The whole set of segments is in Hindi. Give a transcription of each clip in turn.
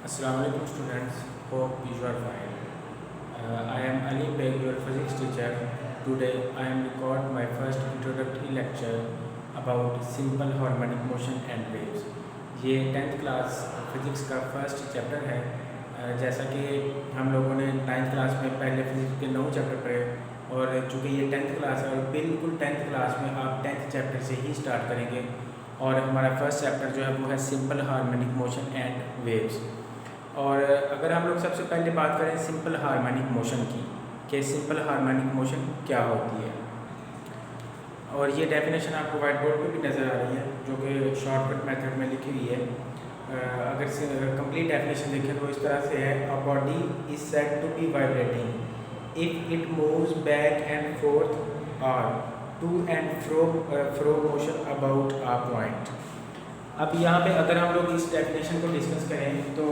Assalamualaikum students, hope you are fine. I am Ali Beg, your physics teacher. Today I am record my first introductory lecture about simple harmonic motion and waves. ये 10th क्लास फिज़िक्स का फर्स्ट चैप्टर है। जैसा कि हम लोगों ने 9th क्लास में पहले फिज़िक्स के 9 चैप्टर पढ़े और चूँकि ये 10th क्लास है और बिल्कुल 10th क्लास में आप 10th चैप्टर से ही स्टार्ट करेंगे और हमारा फर्स्ट चैप्टर जो है वो है simple harmonic motion and waves. और अगर हम लोग सबसे पहले बात करें सिंपल हार्मोनिक मोशन की कि सिंपल हार्मोनिक मोशन क्या होती है, और ये डेफिनेशन आपको वाइट बोर्ड पे भी नज़र आ रही है जो कि शॉर्टकट मेथड में लिखी हुई है। अगर कंप्लीट डेफिनेशन देखें तो इस तरह से है, a body is said to be vibrating if it moves back and forth और to and fro motion about a point. अब यहाँ पे अगर हम लोग इस डेफिनेशन को डिस्कस करें तो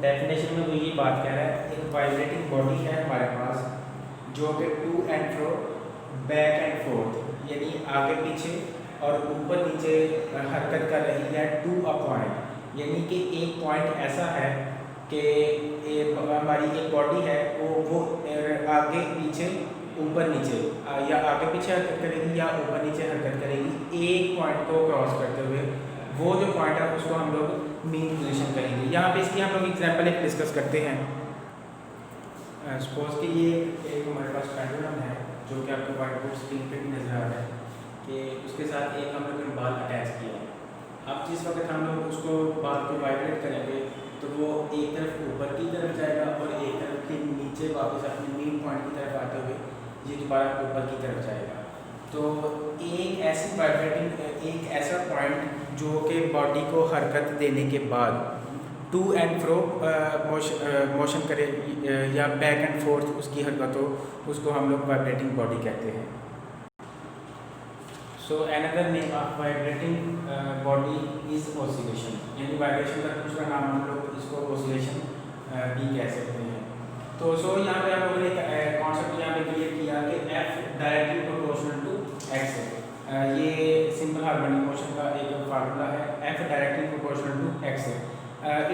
डेफिनेशन में वो ये बात कह रहा है, एक वाइब्रेटिंग बॉडी है हमारे पास जो कि to and fro back and forth यानी आगे पीछे और ऊपर नीचे हरकत कर रही है टू अ पॉइंट, यानी कि एक पॉइंट ऐसा है कि हमारी एक बॉडी है वो आगे पीछे ऊपर नीचे या आगे पीछे हरकत करेगी या ऊपर नीचे हरकत करेगी एक पॉइंट को क्रॉस करते हुए। वो जो पॉइंट है उसको हम लोग मीन पोजीशन कहेंगे। यहाँ पे इसकी हम लोग एग्जांपल एक डिस्कस करते हैं। सपोज कि ये एक हमारे पास पेंडुलम है जो कि आपको व्हाइट बोर्ड स्क्रीन पे भी नजर आ रहा है कि उसके साथ एक हम लोग ने बाल अटैच किया है। अब जिस वक्त हम लोग उसको बाल को वाइब्रेट करेंगे तो वो एक तरफ ऊपर की तरफ जाएगा और एक तरफ के नीचे वापस अपने मेन पॉइंट की तरफ आते हुए ये दोबारा ऊपर की तरफ जाएगा। तो एक ऐसी वाइब्रेटिंग एक ऐसा पॉइंट जो कि बॉडी को हरकत देने के बाद टू एंड फ्रो मोशन करे या बैक एंड फोर्थ उसकी हरकत हो, उसको हम लोग वाइब्रेटिंग बॉडी कहते हैं। So another name of vibrating body is oscillation, यानी वाइब्रेशन का दूसरा नाम हम लोग इसको ऑसिलेशन भी कह सकते हैं। तो यहाँ पे हम लोगों ने कॉन्सेप्ट यहाँ पे क्लियर किया कि F directly proportional to X है। ये सिंपल हार्मोनिक मोशन का एक फार्मूला है, F directly proportional to X है।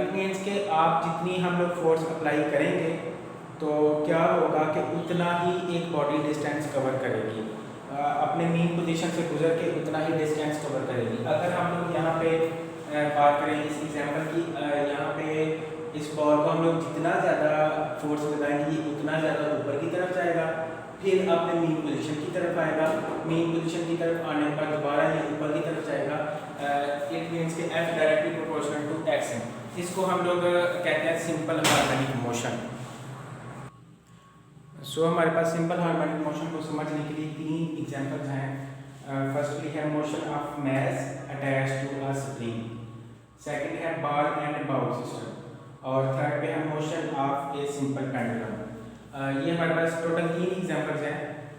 इट मीन्स कि आप जितनी हम लोग फोर्स अप्लाई करेंगे तो क्या होगा कि उतना ही एक बॉडी डिस्टेंस कवर करेगी, अपने मीन पोजीशन से गुजर के उतना ही डिस्टेंस कवर करेगी। अगर हम लोग यहाँ पे बात करें इस एग्जाम्पल की, यहाँ पे इस बॉल को हम लोग जितना ज़्यादा फोर्स लगाएंगे उतना ज़्यादा ऊपर की तरफ जाएगा, फिर अपने मीन पोजीशन की तरफ आएगा, मीन पोजीशन की तरफ आने पर दोबारा ये ऊपर की तरफ जाएगा। इट मीन्स कि F directly proportional to X है। इसको हम लोग कहते हैं सिंपल हार्मोनिक मोशन। सो हमारे पास सिंपल हार्मोनिक मोशन को समझने के लिए तीन एग्जांपल्स हैं। फर्स्टली है motion of mass attached to a spring, second है बॉल एंड बाउल सिस्टम, और थर्ड पे है motion of a simple pendulum. ये हमारे पास टोटल तीन एग्जांपल्स हैं।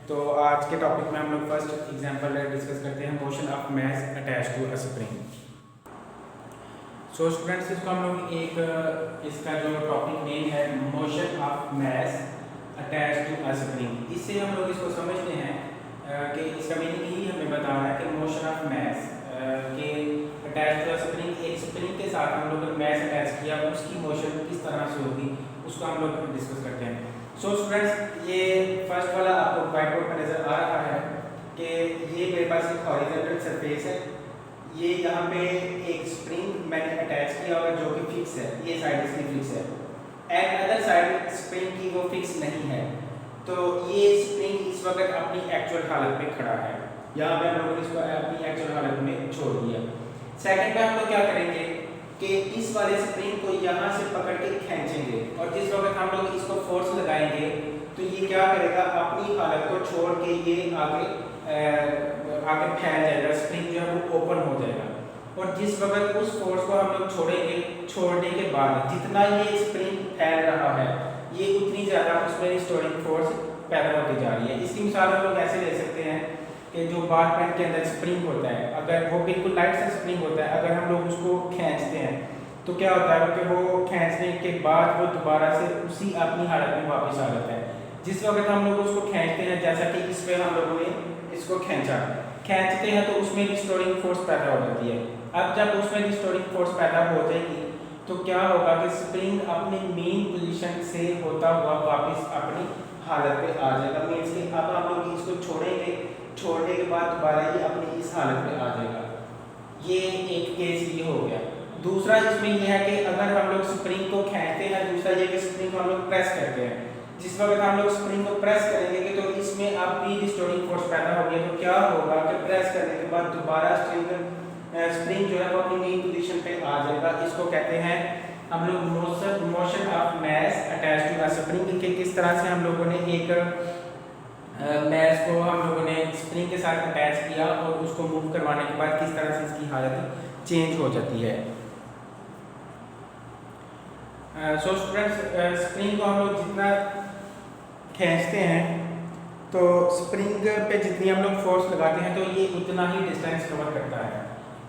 तो आज के टॉपिक में हम लोग फर्स्ट एग्जांपल डिस्कस करते हैं, motion of mass attached to a spring. So students, इसको हम लोग एक इसका जो टॉपिक नेम है motion of mass attached to a spring, इससे हम लोग इसको समझते हैं कि इसका मीनिंग ही हमें बता रहा है कि मोशन ऑफ मास के अटैच टू स्प्रिंग, एक स्प्रिंग के साथ हम लोग ने मास अटैच किया उसकी मोशन किस तरह से होगी उसको हम लोग डिस्कस करते हैं। सो स्टूडेंट्स, ये फर्स्ट वाला आपको व्हाइट बोर्ड पर नजर आ रहा है कि ये मेरे पास एक हॉरिजॉन्टल सरफेस है, ये यहाँ पे एक स्प्रिंग मैंने अटैच किया होगा जो कि फिक्स है, ये साइड इसकी फिक्स है एंड अदर साइड स्प्रिंग की वो फिक्स नहीं है। तो ये स्प्रिंग इस वक्त अपनी एक्चुअल हालत में खड़ा है, यहाँ पे हम लोग इसको अपनी एक्चुअल हालत में छोड़ दिया। सेकंड में हम लोग क्या करेंगे कि इस वाले स्प्रिंग को यहाँ से पकड़ के खींचेंगे और जिस वक्त हम लोग इसको फोर्स लगाएंगे तो ये क्या करेगा, अपनी हालत को छोड़ के ये आगे फैल जाएगा, स्प्रिंग जो है वो ओपन हो जाएगा। और जिस वक्त उस फोर्स को हम लोग छोड़ेंगे, छोड़ने के बाद जितना ये स्प्रिंग फैल रहा है ये उतनी ज़्यादा उसमें रिस्टोरिंग फोर्स पैदा होती जा रही है। इसकी मिसाल हम लोग ऐसे ले सकते हैं कि जो बाल पेन के अंदर स्प्रिंग होता है, अगर वो बिल्कुल लाइट सा स्प्रिंग होता है, अगर हम लोग उसको खींचते हैं तो क्या होता है कि वो खींचने के बाद वो दोबारा से उसी अपनी हालत में वापस आ जाता है। जिस वक्त हम लोग उसको खींचते हैं, जैसा कि इस पर हम लोगों ने इसको खींचते हैं तो उसमें रिस्टोरिंग फोर्स पैदा हो जाती है। अब जब उसमें रिस्टोरिंग फोर्स पैदा हो जाएगी तो क्या होगा कि स्प्रिंग अपनी मेन पोजीशन से होता हुआ वापस अपनी हालत पे आ जाएगा। मीन्स कि अब हम लोग इसको छोड़ेंगे, छोड़ने के बाद दोबारा ये अपनी इस हालत पे आ जाएगा। ये एक केस ये हो गया। दूसरा इसमें यह है कि अगर हम लोग स्प्रिंग को खींचते हैं, दूसरा ये कि स्प्रिंग को हम लोग प्रेस करते हैं, जिस वक्त हम लोग स्प्रिंग को प्रेस करेंगे कि तो इसमें अब भी रिस्टोरिंग फोर्स पैदा हो गया। तो क्या होगा कि प्रेस करने के बाद दोबारा स्प्रिंग जो है वो अपनी मेन पोजीशन पे आ जाएगा। इसको कहते हैं हम लोग motion of mass attach to a spring. कि किस तरह से हम लोगों ने एक मास को हम लोगों ने स्प्रिंग के साथ अटैच किया और उसको मूव करवाने के बाद किस तरह से इसकी हालत चेंज हो जाती है। सो स्टूडेंट्स, स्प्रिंग को हम लोग जितना खींचते हैं तो स्प्रिंग पे जितनी हम लोग फोर्स लगाते हैं तो ये उतना ही डिस्टेंस कवर करता है।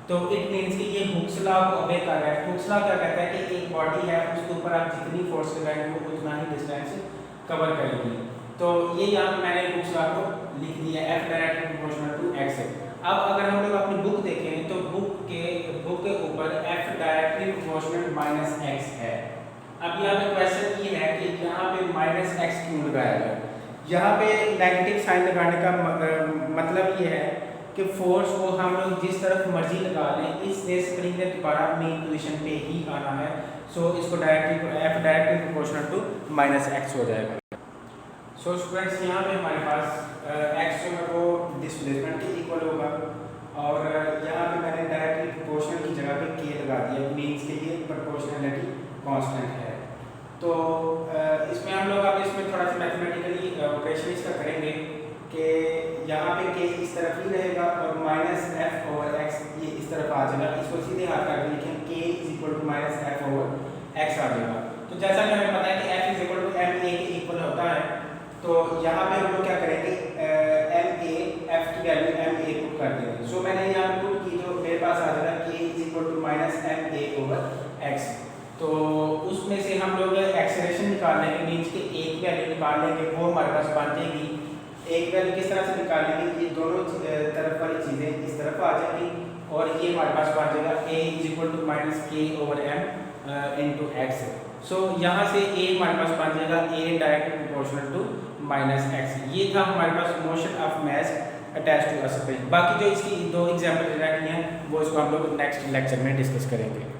तो इट मीन्स कि ये हुक्स लॉ को ओबे कर रहा है। हुक्स लॉ क्या कहता है कि एक बॉडी है, उसके ऊपर आप जितनी फोर्स लगाएंगे वो उतना ही डिस्टेंस कवर करेगी। तो ये यहाँ पे मैंने हुक्स लॉ को लिख दिया, F directly proportional to x है। अब अगर हम लोग अपनी बुक देखें तो बुक के ऊपर F directly proportional minus x है। अब यहाँ पे क्वेश्चन ये है कि यहाँ पे माइनस x क्यों लगाया गया। यहाँ पे नेगेटिव साइन लगाने का मतलब ये है कि फोर्स को हम लोग जिस तरफ मर्जी लगा लें, इससे स्प्रिंग ने दोबारा मेन पोजीशन पे ही आना है। सो इसको directly F directly proportional to minus x हो जाएगा। सो स्टूडेंट्स, यहाँ पे हमारे पास x जो है वो डिस्प्लेसमेंट के इक्वल होगा और यहाँ पे मैंने डायरेक्टली प्रोपोर्शनल की जगह पे k लगा दिया, मीन्स के लिए प्रोपोर्शनलिटी कांस्टेंट है। तो इसमें हम लोग अब इसमें थोड़ा सा मैथमेटिकली ऑपरेशन इसका करेंगे कि यहाँ पे k इस तरफ ही रहेगा और माइनस एफ ओवर एक्स ये इस तरफ आ जाएगा। इसको सीधे हाथ करके लिखें, k is equal to minus F over X आ जाएगा। तो जैसा कि हमें पता है कि f is equal to M A के इक्वल होता है, तो यहाँ पे हम लोग क्या करेंगे, एम ए एफ की वैल्यू एम ए पुट कर देंगे। सो मैंने यहाँ पे पुट की, जो मेरे पास आ जाएगा k is equal to minus m a over x. तो उसमें से हम लोग एक्सेलरेशन निकाल लेंगे, मीन्स कि एक वैल्यू निकाल लेंगे, वो हमारे पास बन जाएगी। एक वैल्यू किस तरह से निकालेंगे, ये दोनों तरफ वाली चीज़ें इस तरफ आ जाएंगी और ये हमारे पास बन जाएगा a is equal to minus K over M into X. So यहाँ से a हमारे पास बन जाएगा a direct proportional to minus X. ये था हमारे पास motion of mass attach to a spring. बाकी जो इसकी दो एग्जाम्पल रह गई हैं वो इसको हम लोग नेक्स्ट लेक्चर में डिस्कस करेंगे।